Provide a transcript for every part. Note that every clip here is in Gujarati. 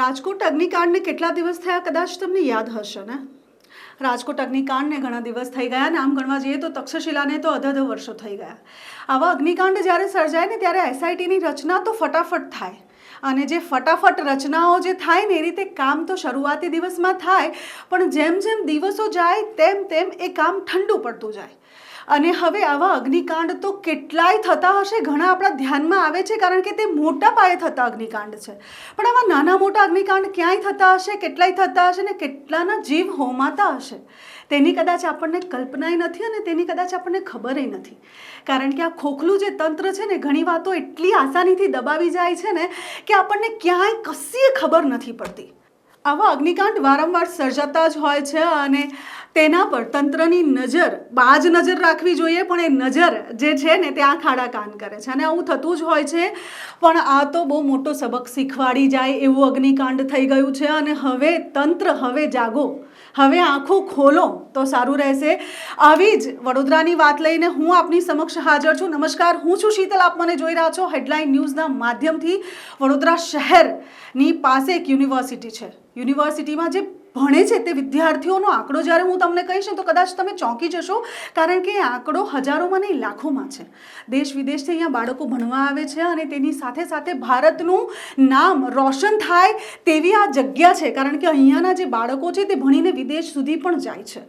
રાજકોટ અગ્નિકાંડને કેટલા દિવસ થયા કદાચ તમને યાદ હશે ને. રાજકોટ અગ્નિકાંડને ઘણા દિવસ થઈ ગયા ને આમ ગણવા જઈએ તો તક્ષશિલાને તો અધધ વર્ષો થઈ ગયા. આવા અગ્નિકાંડ જ્યારે સર્જાય ને ત્યારે એસઆઈટીની રચના તો ફટાફટ થાય, અને જે ફટાફટ રચનાઓ જે થાય ને એ રીતે કામ તો શરૂઆતી દિવસમાં થાય, પણ જેમ જેમ દિવસો જાય તેમ તેમ એ કામ ઠંડુ પડતું જાય. અને હવે આવા અગ્નિકાંડ તો કેટલાય થતા હશે, ઘણા આપણા ધ્યાનમાં આવે છે કારણ કે તે મોટા પાયે થતા અગ્નિકાંડ છે. પણ આવા નાના મોટા અગ્નિકાંડ ક્યાંય થતા હશે, કેટલાય થતા હશે ને કેટલાના જીવ હોમાતા હશે, તેની કદાચ આપણને કલ્પનાય નથી અને તેની કદાચ આપણને ખબરેય નથી. કારણ કે આ ખોખલું જે તંત્ર છે ને ઘણી વાતો એટલી આસાનીથી દબાવી જાય છે ને કે આપણને ક્યાંય કશીય ખબર નથી પડતી. આવા અગ્નિકાંડ વારંવાર સર્જાતા જ હોય છે અને તેના પર તંત્રની નજર, બાજ નજર રાખવી જોઈએ, પણ એ નજર જે છે ને તે આંખ આડા કાન કરે છે અને આવું થતું જ હોય છે. પણ આ તો બહુ મોટો સબક શીખવાડી જાય એવું અગ્નિકાંડ થઈ ગયું છે અને હવે તંત્ર, હવે જાગો, હવે આંખો ખોલો તો સારું રહેશે. આવી જ વડોદરાની વાત લઈને હું આપની સમક્ષ હાજર છું. નમસ્કાર, હું છું શીતલ, આપ મને જોઈ રહ્યા છો હેડલાઇન ન્યૂઝના માધ્યમથી. વડોદરા શહેરની પાસે એક યુનિવર્સિટી છે. યુનિવર્સિટીમાં જે ભણે છે તે વિદ્યાર્થીઓનો આંકડો જ્યારે હું તમને કહીશ ને તો કદાચ તમે ચોંકી જશો, કારણ કે એ આંકડો હજારોમાં નહીં લાખોમાં છે. દેશ વિદેશથી અહીંયા બાળકો ભણવા આવે છે અને તેની સાથે સાથે ભારતનું નામ રોશન થાય તેવી આ જગ્યા છે, કારણ કે અહીંયાના જે બાળકો છે તે ભણીને વિદેશ સુધી પણ જાય છે.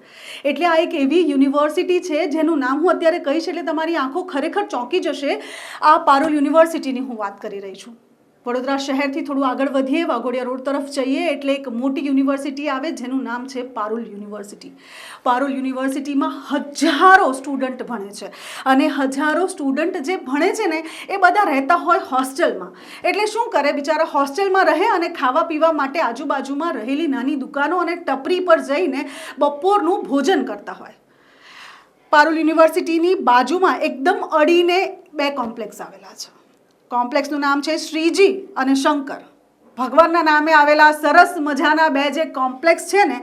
એટલે આ એક એવી યુનિવર્સિટી છે જેનું નામ હું અત્યારે કહીશ એટલે તમારી આંખો ખરેખર ચોંકી જશે. આ પારુલ યુનિવર્સિટીની હું વાત કરી રહી છું. વડોદરા શહેરથી થોડું આગળ વધીએ, વાઘોડિયા રોડ તરફ જઈએ એટલે એક મોટી યુનિવર્સિટી આવે જેનું નામ છે પારુલ યુનિવર્સિટી. પારુલ યુનિવર્સિટીમાં હજારો સ્ટુડન્ટ ભણે છે અને હજારો સ્ટુડન્ટ જે ભણે છે ને એ બધા રહેતા હોય હોસ્ટેલમાં. એટલે શું કરે બિચારા, હોસ્ટેલમાં રહે અને ખાવા પીવા માટે આજુબાજુમાં રહેલી નાની દુકાનો અને ટપરી પર જઈને બપોરનું ભોજન કરતા હોય. પારુલ યુનિવર્સિટીની બાજુમાં એકદમ અડીને બે કોમ્પ્લેક્સ આવેલા છે. કોમ્પ્લેક્સનું નામ છે શ્રીજી અને શંકર. ભગવાનના નામે આવેલા સરસ મજાના બે જે કોમ્પ્લેક્સ છે ને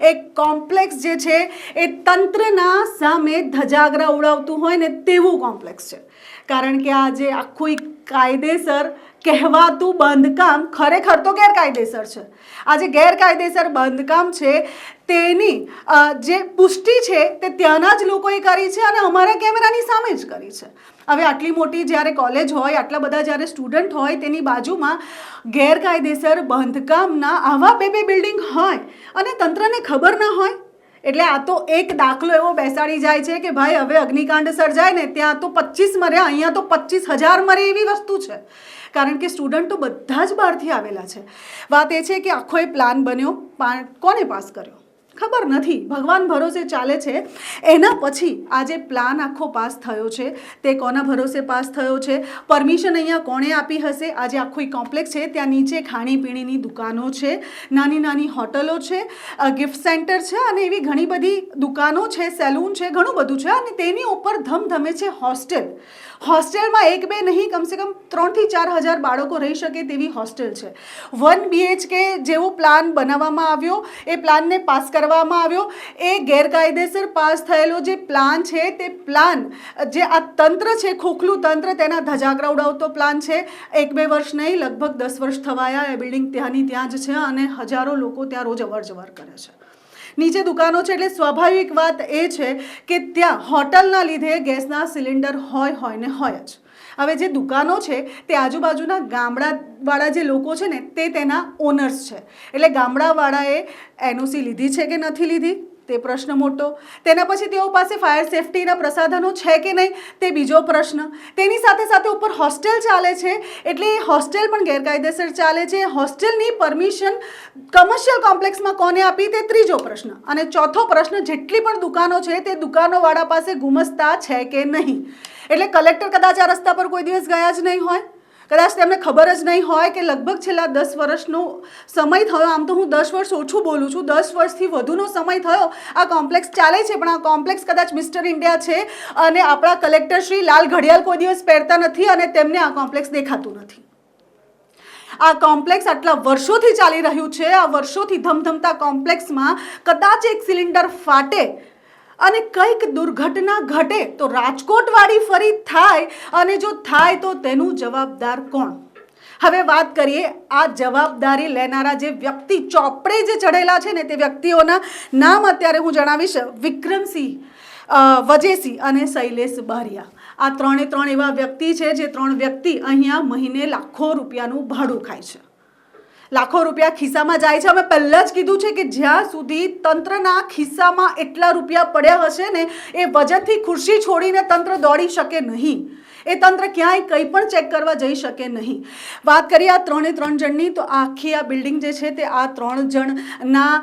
એ કોમ્પ્લેક્સ જે છે એ તંત્રના સામે ધજાગરા ઉડાવતું હોય ને તેવું કોમ્પ્લેક્સ છે. કારણ કે આ જે આખું કાયદેસર કહેવાતું બાંધકામ ખરેખર તો ગેરકાયદેસર છે. આ જે ગેરકાયદેસર બાંધકામ છે તેની જે પુષ્ટિ છે તે ત્યાંના જ લોકોએ કરી છે અને અમારા કેમેરાની સામે જ કરી છે. હવે આટલી મોટી જ્યારે કોલેજ હોય, આટલા બધા જ્યારે સ્ટુડન્ટ હોય, તેની બાજુમાં ગેરકાયદેસર બાંધકામના આવા બે બિલ્ડિંગ હોય અને તંત્રને ખબર ના હોય, એટલે આ તો એક દાખલો એવો બેસાડી જાય છે કે ભાઈ હવે અગ્નિકાંડ સર્જાય ને ત્યાં તો 25 મર્યા, અહીંયા તો 25,000 મરે એવી વસ્તુ છે. કારણ કે સ્ટુડન્ટ તો બધા જ બહારથી આવેલા છે. વાત એ છે કે આખો એ પ્લાન બન્યો, કોને પાસ કર્યો ખબર નથી, ભગવાન ભરોસે ચાલે છે. એના પછી આ જે પ્લાન આખો પાસ થયો છે તે કોના ભરોસે પાસ થયો છે, પરમિશન અહીંયા કોણે આપી હશે. આ જે આખું કોમ્પ્લેક્સ છે ત્યાં નીચે ખાણીપીણીની દુકાનો છે, નાની નાની હોટલો છે, ગિફ્ટ સેન્ટર છે અને એવી ઘણી બધી દુકાનો છે, સેલૂન છે, ઘણું બધું છે. અને તેની ઉપર ધમધમે છે હોસ્ટેલ. હોસ્ટેલમાં એક બે નહીં, કમસે કમ 3,000 થી 4,000 બાળકો રહી શકે તેવી હોસ્ટેલ છે. 1 BHK જેવો પ્લાન બનાવવામાં આવ્યો, એ પ્લાનને પાસ કરવામાં આવ્યો. એ ગેરકાયદેસર પાસ થયેલો જે પ્લાન છે તે પ્લાન જે આ તંત્ર છે, ખોખલું તંત્ર, તેના ધજાગરા ઉડાવતો પ્લાન છે. 1-2 વર્ષ નહીં, લગભગ 10 વર્ષ થવાયા. એ બિલ્ડિંગ ત્યાંની ત્યાં જ છે અને હજારો લોકો ત્યાં રોજ અવર જવર કરે છે. નીચે દુકાનો છે એટલે સ્વાભાવિક વાત એ છે કે ત્યાં હોટલના લીધે ગેસના સિલિન્ડર હોય ને હોય જ. હવે જે દુકાનો છે તે આજુબાજુના ગામડાવાળા જે લોકો છે ને તે તેના ઓનર્સ છે. એટલે ગામડાવાળાએ NOC લીધી છે કે નથી લીધી તે પ્રશ્ન મોટો. તેના પછી તેઓ પાસે ફાયર સેફટીના પ્રસાધનો છે કે નહીં તે બીજો પ્રશ્ન. તેની સાથે સાથે ઉપર હોસ્ટેલ ચાલે છે એટલે એ હોસ્ટેલ પણ ગેરકાયદેસર ચાલે છે. હોસ્ટેલની પરમિશન કમર્શિયલ કોમ્પ્લેક્સમાં કોને આપી તે ત્રીજો પ્રશ્ન. અને ચોથો પ્રશ્ન, જેટલી પણ દુકાનો છે તે દુકાનોવાળા પાસે ગુમસ્તા છે કે નહીં. એટલે કલેક્ટર કદાચ આ રસ્તા પર કોઈ દિવસ ગયા જ નહીં હોય, કદાચ તેમને ખબર જ નહીં હોય કે લગભગ છેલ્લા 10 વર્ષનો સમય થયો. આમ તો હું 10 વર્ષ ઓછું બોલું છું, 10 વર્ષથી વધુનો સમય થયો આ કોમ્પ્લેક્સ ચાલે છે. પણ આ કોમ્પ્લેક્સ કદાચ મિસ્ટર ઇન્ડિયા છે અને આપણા કલેક્ટર શ્રી લાલ ઘડિયાળ કોઈ દિવસ પહેરતા નથી અને તેમને આ કોમ્પ્લેક્સ દેખાતું નથી. આ કોમ્પ્લેક્સ આટલા વર્ષોથી ચાલી રહ્યું છે. આ વર્ષોથી ધમધમતા કોમ્પ્લેક્સમાં કદાચ એક સિલિન્ડર ફાટે અને કંઈક દુર્ઘટના ઘટે તો રાજકોટવાળી ફરી થાય, અને જો થાય તો તેનું જવાબદાર કોણ? હવે વાત કરીએ આ જવાબદારી લેનારા જે વ્યક્તિ ચોપડે જે ચઢેલા છે ને તે વ્યક્તિઓના નામ અત્યારે હું જણાવીશ. વિક્રમસિંહ વજેસી અને શૈલેષ બારિયા. આ ત્રણ એવા વ્યક્તિ છે જે 3 વ્યક્તિ અહીંયા મહિને લાખો રૂપિયાનું ભાડું ખાય છે, લાખો રૂપિયા ખિસ્સામાં જાય છે. અમે પહેલાં જ કીધું છે કે જ્યાં સુધી તંત્રના ખિસ્સામાં એટલા રૂપિયા પડ્યા હશે ને એ વજનથી ખુરશી છોડીને તંત્ર દોડી શકે નહીં. એ તંત્ર ક્યાંય કંઈ પણ ચેક કરવા જઈ શકે નહીં. વાત કરીએ આ 3 જણની, તો આખી આ બિલ્ડિંગ જે છે તે આ 3 જણના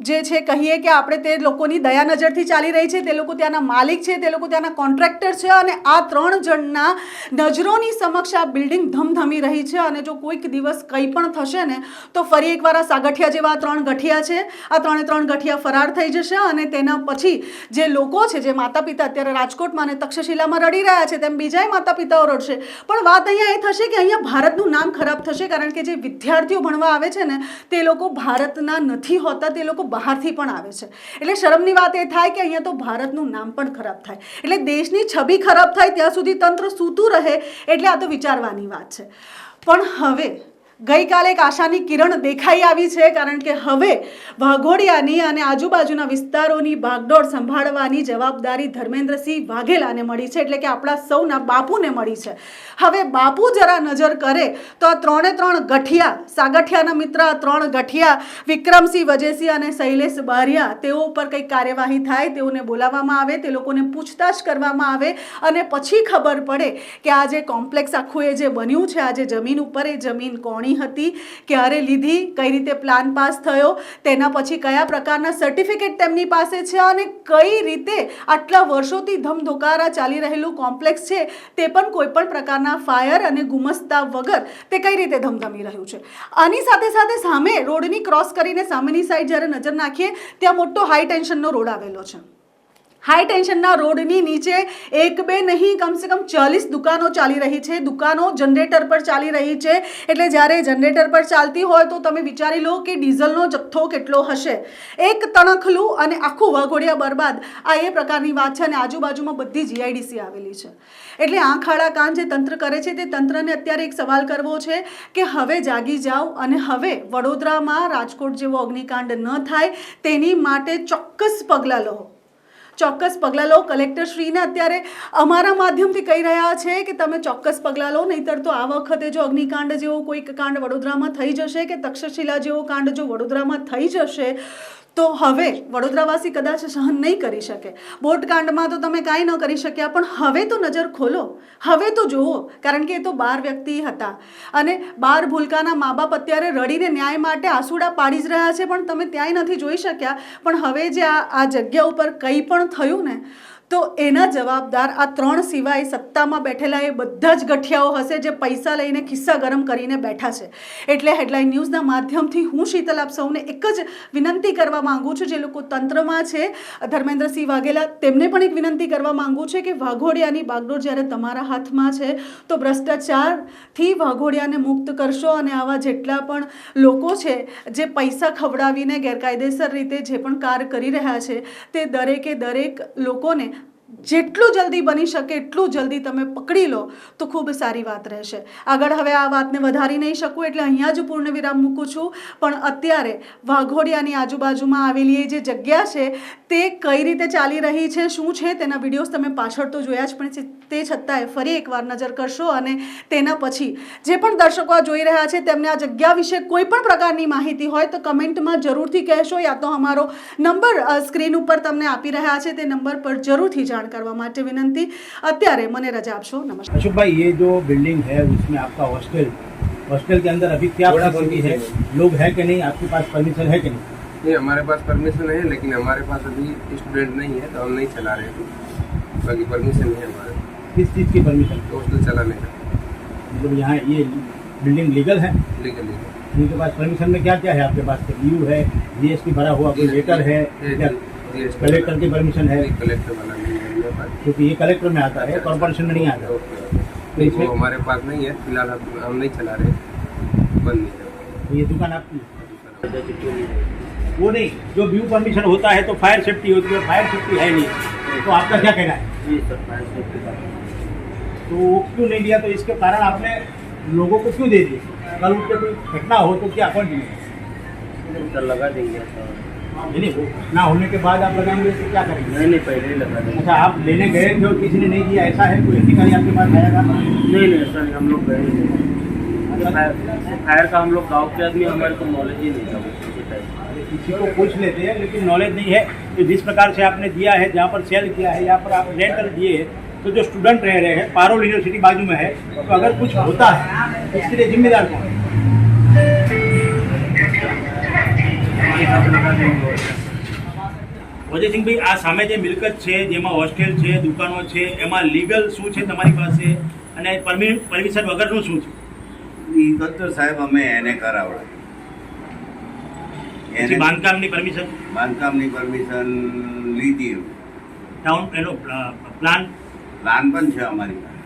જે છે કહીએ કે આપણે તે લોકોની દયા નજરથી ચાલી રહી છે. તે લોકો ત્યાંના માલિક છે, તે લોકો ત્યાંના કોન્ટ્રાક્ટર છે અને આ 3 જણના નજરોની સમક્ષ આ બિલ્ડિંગ ધમધમી રહી છે. અને જો કોઈક દિવસ કંઈ પણ થશે ને તો ફરી એકવાર આ સાગઠિયા જેવા 3 ગઠિયા છે, આ 3 ગઠિયા ફરાર થઈ જશે. અને તેના પછી જે લોકો છે, જે માતા પિતા અત્યારે રાજકોટમાં અને તક્ષશિલામાં રડી રહ્યા છે, તેમ બીજા માતા પિતાઓ રડશે. પણ વાત અહીંયા એ થશે કે અહીંયા ભારતનું નામ ખરાબ થશે, કારણ કે જે વિદ્યાર્થીઓ ભણવા આવે છે ને તે લોકો ભારતના નથી હોતા, તે લોકો બહારથી પણ આવે છે. એટલે શરમની વાત એ થાય કે અહીંયા તો ભારતનું નામ પણ ખરાબ થાય. એટલે દેશની છબી ખરાબ થાય ત્યાં સુધી તંત્ર સૂતું રહે, એટલે આ તો વિચારવાની વાત છે. પણ હવે ગઈકાલે એક આશાની કિરણ દેખાઈ આવી છે, કારણ કે હવે વાઘોડિયાની અને આજુબાજુના વિસ્તારોની ભાગદોડ સંભાળવાની જવાબદારી ધર્મેન્દ્રસિંહ વાઘેલાને મળી છે. એટલે કે આપણા સૌના બાપુને મળી છે. હવે બાપુ જરા નજર કરે તો આ 3 ગઠિયા, સાગઠિયાના મિત્ર 3 ગઠિયા વિક્રમસિંહ વજેસી અને શૈલેષ બારિયા, તેઓ ઉપર કંઈક કાર્યવાહી થાય, તેઓને બોલાવવામાં આવે, તે લોકોને પૂછતાછ કરવામાં આવે અને પછી ખબર પડે કે આ જે કોમ્પ્લેક્સ આખું એ જે બન્યું છે, આ જે જમીન ઉપર, એ જમીન કોની હતી, ક્યારે લીધી, કઈ રીતે પ્લાન પાસ થયો, તેના પછી કયા પ્રકારના સર્ટિફિકેટ તેમની પાસે છે અને કઈ રીતે આટલા વર્ષોથી ધમધોકારા ચાલી રહેલું કોમ્પ્લેક્સ છે તે પણ કોઈ પણ પ્રકારના ફાયર અને ગુમસ્તા વગર તે કઈ રીતે ધમધમી રહ્યું છે. આની સાથે સાથે સામે રોડની ક્રોસ કરીને સામેની સાઈડ જ્યારે નજર નાખીએ ત્યાં મોટો હાઈ ટેન્શનનો રોડ આવેલો છે. હાઈ ટેન્શનના રોડની નીચે 1-2 નહીં, કમસે કમ 40 દુકાનો ચાલી રહી છે. દુકાનો જનરેટર પર ચાલી રહી છે. એટલે જ્યારે જનરેટર પર ચાલતી હોય તો તમે વિચારી લો કે ડીઝલનો જથ્થો કેટલો હશે. એક તણખલું અને આખું વાઘોડિયા બરબાદ, આ એ પ્રકારની વાત છે. અને આજુબાજુમાં બધી GIDC આવેલી છે. એટલે આંખ આડા કાન જે તંત્ર કરે છે તે તંત્રને અત્યારે એક સવાલ કરવો છે કે હવે જાગી જાઓ અને હવે વડોદરામાં રાજકોટ જેવો અગ્નિકાંડ ન થાય તેની માટે ચોક્કસ પગલાં લો. ચોક્કસ પગલાં લો. કલેક્ટરશ્રીને અત્યારે અમારા માધ્યમથી કહી રહ્યા છે કે તમે ચોક્કસ પગલાં લો, નહીંતર તો આ વખતે જો અગ્નિકાંડ જેવો કોઈક કાંડ વડોદરામાં થઈ જશે કે તક્ષશિલા જેવો કાંડ જો વડોદરામાં થઈ જશે તો હવે વડોદરાવાસી કદાચ સહન નહીં કરી શકે. બોટકાંડમાં તો તમે કાંઈ ન કરી શક્યા, પણ હવે તો નજર ખોલો, હવે તો જુઓ, કારણ કે એ તો 12 વ્યક્તિ હતા અને 12 ભૂલકાના મા બાપ અત્યારે રડીને ન્યાય માટે આંસુડા પાડી જ રહ્યા છે, પણ તમે ત્યાંય નથી જોઈ શક્યા. પણ હવે જે આ જગ્યા ઉપર કંઈ પણ થયું ને તો એના જવાબદાર આ 3 સિવાય સત્તામાં બેઠેલા એ બધા જ ગઠિયાઓ હશે જે પૈસા લઈને ખિસ્સા ગરમ કરીને બેઠા છે. એટલે હેડલાઇન ન્યૂઝના માધ્યમથી હું શીતલ આપ સૌને એક જ વિનંતી કરવા માંગુ છું, જે લોકો તંત્રમાં છે, ધર્મેન્દ્રસિંહ વાઘેલા, તેમને પણ એક વિનંતી કરવા માંગુ છે કે વાઘોડિયાની બાગડોર જ્યારે તમારા હાથમાં છે તો ભ્રષ્ટાચારથી વાઘોડિયાને મુક્ત કરશો. અને આવા જેટલા પણ લોકો છે જે પૈસા ખવડાવીને ગેરકાયદેસર રીતે જે પણ કાર કરી રહ્યા છે તે દરેક લોકોને જેટલું જલ્દી બની શકે એટલું જલ્દી તમે પકડી લો તો ખૂબ સારી વાત રહેશે. આગળ હવે આ વાતને વધારી નહીં શકું એટલે અહીંયા જ પૂર્ણ વિરામ મૂકું છું. પણ અત્યારે વાઘોડિયાની આજુબાજુમાં આવેલી એ જે જગ્યા છે તે કઈ રીતે ચાલી રહી છે, શું છે, તેના વિડીયોઝ તમે પાછળ તો જોયા જ, પણ તે છતાંય ફરી એકવાર નજર કરશો અને તેના પછી જે પણ દર્શકો આ જોઈ રહ્યા છે તેમને આ જગ્યા વિશે કોઈ પણ પ્રકારની માહિતી હોય તો કમેન્ટમાં જરૂરથી કહેશો, યા તો અમારો નંબર સ્ક્રીન ઉપર તમને આપી રહ્યા છે તે નંબર પર જરૂરથી જાણ करवा माटे विनंती. અત્યારે મને रजा आपशो. नमस्कार. अशोक भाई, ये जो बिल्डिंग है उसमें आपका हॉस्टल के अंदर अभी क्या परिस्थिति है, लोग है कि नहीं, आपके पास परमिशन है कि नहीं? नहीं, हमारे पास परमिशन है, लेकिन हमारे पास अभी स्टूडेंट नहीं है तो हम नहीं चला रहे हैं. बाकी परमिशन है हमारे. किस चीज़ की परमिशन? हॉस्टल चलाने का. मतलब यहाँ ये बिल्डिंग लीगल है? लीगल. उनके पास परमिशन में क्या क्या है? आपके पास ड्यू है, GST भरा हुआ कोई लेटर है, कलेक्टर की परमिशन है? कलेक्टर वाला नहीं है मेरे पास, क्योंकि ये कलेक्टर में आता है, कॉर्पोरेशन में नहीं आता. तो इसमें हमारे पास नहीं है फिलहाल. हम नहीं चला रहे, बंद नहीं है. तो ये दुकान आपकी वो नहीं, जो व्यू परमिशन होता है तो फायर सेफ्टी होती है, फायर सेफ्टी है नहीं, तो आपका क्या कहना है? जी सर, फायर सेफ्टी का तो वो क्यों नहीं लिया? तो इसके कारण आपने लोगों को क्यों दे दिए? कल उठ के कोई घटना हो तो क्या कौन जिम्मेदार? सर लगा देंगे सर। नहीं ना होने के बाद आप लगाएंगे तो क्या करेंगे? नहीं पहले ही लगा देंगे। अच्छा, आप लेने गए थे और किसी ने नहीं दिया, ऐसा है? कोई अधिकारी आपके पास आया था? नहीं सर, हम लोग गए नहीं। फायर का हम लोग गाँव के आदमी, हमारे को नॉलेज ही नहीं था किसी टाइप। किसी को पूछ लेते हैं, लेकिन नॉलेज नहीं है। तो जिस प्रकार से आपने दिया है, जहाँ पर सेल किया है, यहाँ पर आप रेंटल दिए है, तो जो स्टूडेंट रह रहे हैं, पारुल यूनिवर्सिटी बाजू में है, तो अगर कुछ होता है तो इसके लिए जिम्मेदार कौन है? અજયસિંહભાઈ, આ સામે જે મિલકત છે, જેમાં હોસ્ટેલ છે, દુકાનો છે, એમાં લીગલ શું છે તમારી પાસે અને પરમિશન વગરનું શું છે? વિગત તો સાહેબ અમે એને કરાવડાવી. પછી બાંધકામની પરમિશન, બાંધકામની પરમિશન લીધી. ટાઉન એનો પ્લાન પ્લાન પણ છે અમારી પાસે.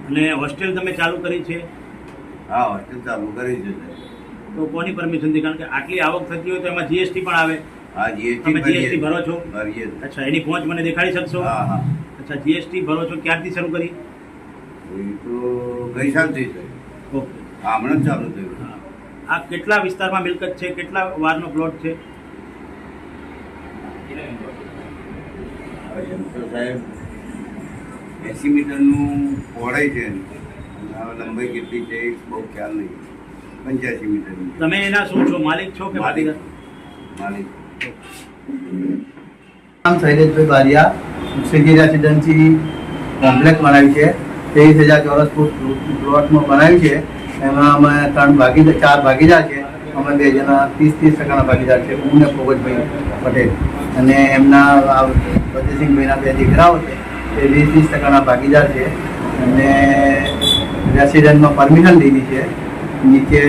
અને હોસ્ટેલ તમે ચાલુ કરી છે, હા, હોસ્ટેલ ચાલુ કરી છે. તો કોની પરમિશનથી? કારણ કે આટલી આવક થતી હોય તો એમાં જીએસટી પણ આવે. હા, તમે જીએસટી જીએસટી ભરો છો? ભરીએ છીએ. અચ્છા, એની પહોંચ મને દેખાડી શકશો? હા હા, અચ્છા, જીએસટી ભરો છો, ક્યારથી શરૂ કરી? એ તો ગઈ સાલથી છે. ઓકે. હા, હમણાં જ ચાલુ થયું. હા. આ કેટલા વિસ્તારમાં મિલકત છે, કેટલા વારનો પ્લોટ છે? હવે એમ તો સાહેબ 80 મીટરનું પહોળાઈ છે એની. હવે લંબાઈ કેટલી છે એ બહુ ખ્યાલ નહીં. 85 મીટરની. તમે એના શું છો, માલિક છો કે માલિક. ભાગીદાર? માલિક. નામ શૈલેષભાઈ બારિયા. સિટી રેસિડેન્સી કોમ્પ્લેક્સ બનાવ્યું છે. 23,000 ચોરસ ફૂટ પ્લોટમાં બનાવ્યું છે. એમાં અમે 4 ભાગીદાર છે. અમે 2 જણા 30% ભાગીદાર છે. હું ને ફોગતભાઈ પટેલ અને એમના ફતેહસિંહભાઈના 2 દીકરાઓ છે. એ 20-30% ભાગીદાર છે. અને રેસિડન્ટમાં પરમિશન લીધી છે. નીચે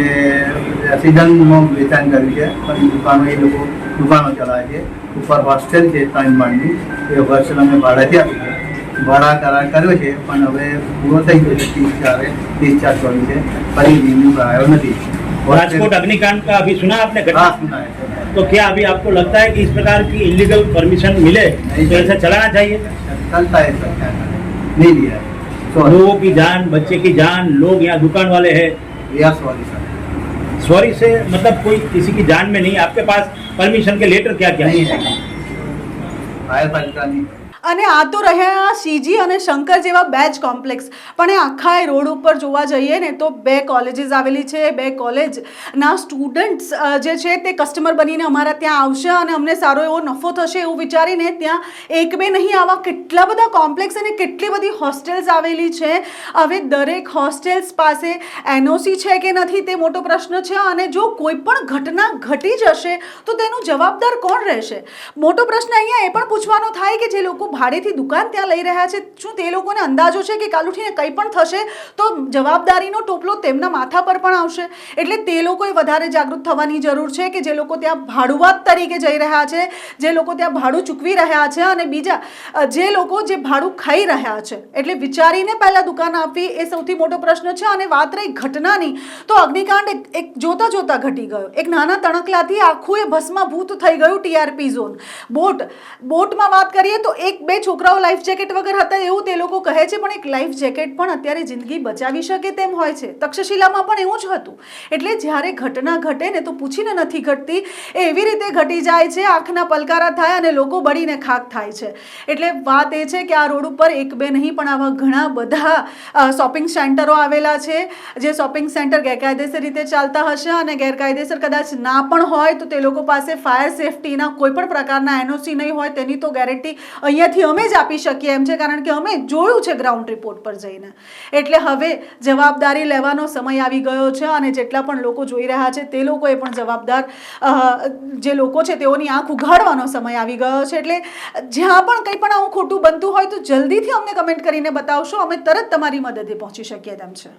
રેસિડન્ટમાં વેચાણ કર્યું છે, પણ દુકાનો એ લોકો દુકાનો ચલાવે છે. ઉપર હોસ્ટેલ છે 3 માળની, એ હોસ્ટેલ અમે ભાડેથી આપી છે. ભાડા કરાર કર્યો છે, પણ હવે પૂરો થઈ ગયો છે. 30/4/24 છે. ફરી રિન્યુ કરાયો નથી. राजकोट अग्निकांड का अभी सुना आपने घटना? हाँ, सुना है। तो क्या अभी आपको लगता है कि इस प्रकार की इलीगल परमिशन मिले तो ऐसा चलाना चाहिए? चलता है सर, क्या करें? नहीं लिया है। सॉरी, लोगों की जान, बच्चे की जान, लोग यहाँ दुकान वाले हैं, या सॉरी सर, सॉरी से मतलब कोई किसी की जान में नहीं। आपके पास परमिशन के लेटर क्या क्या नहीं है फायर पालिका नहीं। અને આ તો રહ્યા સીજી અને શંકર જેવા 2 જ કોમ્પ્લેક્સ, પણ એ આખા એ રોડ ઉપર જોવા જઈએ ને તો 2 કોલેજીસ આવેલી છે. 2 કોલેજના સ્ટુડન્ટ્સ જે છે તે કસ્ટમર બનીને અમારા ત્યાં આવશે અને અમને સારો એવો નફો થશે એવું વિચારીને ત્યાં 1-2 નહીં, આવા કેટલા બધા કોમ્પ્લેક્સ અને કેટલી બધી હોસ્ટેલ્સ આવેલી છે. હવે દરેક હોસ્ટેલ્સ પાસે એનઓસી છે કે નથી તે મોટો પ્રશ્ન છે. અને જો કોઈ પણ ઘટના ઘટી જશે તો તેનું જવાબદાર કોણ રહેશે? મોટો પ્રશ્ન અહીંયા એ પણ પૂછવાનો થાય કે જે લોકો ભાડેથી દુકાન ત્યાં લઈ રહ્યા છે, શું તે લોકોને અંદાજો છે કે કાલ ઉઠીને કંઈ પણ થશે તો જવાબદારીનો ટોપલો તેમના માથા પર પણ આવશે? એટલે તે લોકોએ વધારે જાગૃત થવાની જરૂર છે કે જે લોકો ત્યાં ભાડુઆત તરીકે જઈ રહ્યા છે, જે લોકો ત્યાં ભાડું ચૂકવી રહ્યા છે, અને બીજા જે લોકો જે ભાડું ખાઈ રહ્યા છે. એટલે વિચારીને પહેલાં દુકાન આપવી એ સૌથી મોટો પ્રશ્ન છે. અને વાત રહી ઘટનાની, તો અગ્નિકાંડ એક જોતા જોતા ઘટી ગયો. એક નાના તણકલાથી આખું એ ભસ્માભૂત થઈ ગયું. ટીઆરપી ઝોન બોટમાં વાત કરીએ તો 1-2 છોકરાઓ લાઈફ જેકેટ વગર હતા એવું તે લોકો કહે છે, પણ એક લાઈફ જેકેટ પણ અત્યારે જિંદગી બચાવી શકે તેમ હોય છે. તક્ષશિલામાં પણ એવું જ હતું. એટલે જ્યારે ઘટના ઘટે ને તો પૂછીને નથી ઘટતી, એવી રીતે ઘટી જાય છે. આંખના પલકારા થાય અને લોકો બળીને ખાક થાય છે. એટલે વાત એ છે કે આ રોડ ઉપર 1-2 નહીં પણ આવા ઘણા બધા શોપિંગ સેન્ટરો આવેલા છે. જે શોપિંગ સેન્ટર ગેરકાયદેસર રીતે ચાલતા હશે અને ગેરકાયદેસર કદાચ ના પણ હોય તો તે લોકો પાસે ફાયર સેફટીના કોઈ પણ પ્રકારના એનઓસી નહીં હોય. તેની તો ગેરંટી અહીંયાથી અમે જ આપી શકીએ એમ છે, કારણ કે અમે જોયું છે ગ્રાઉન્ડ રિપોર્ટ પર જઈને. એટલે હવે જવાબદારી લેવાનો સમય આવી ગયો છે. અને જેટલા પણ લોકો જોઈ રહ્યા છે તે લોકોએ પણ જવાબદાર જે લોકો છે તેઓની આંખ ઉઘાડવાનો સમય આવી ગયો છે. એટલે જ્યાં પણ કંઈ પણ આવું ખોટું બનતું હોય તો જલ્દીથી અમને કમેન્ટ કરીને બતાવશો. અમે તરત તમારી મદદે પહોંચી શકીએ તેમ છે.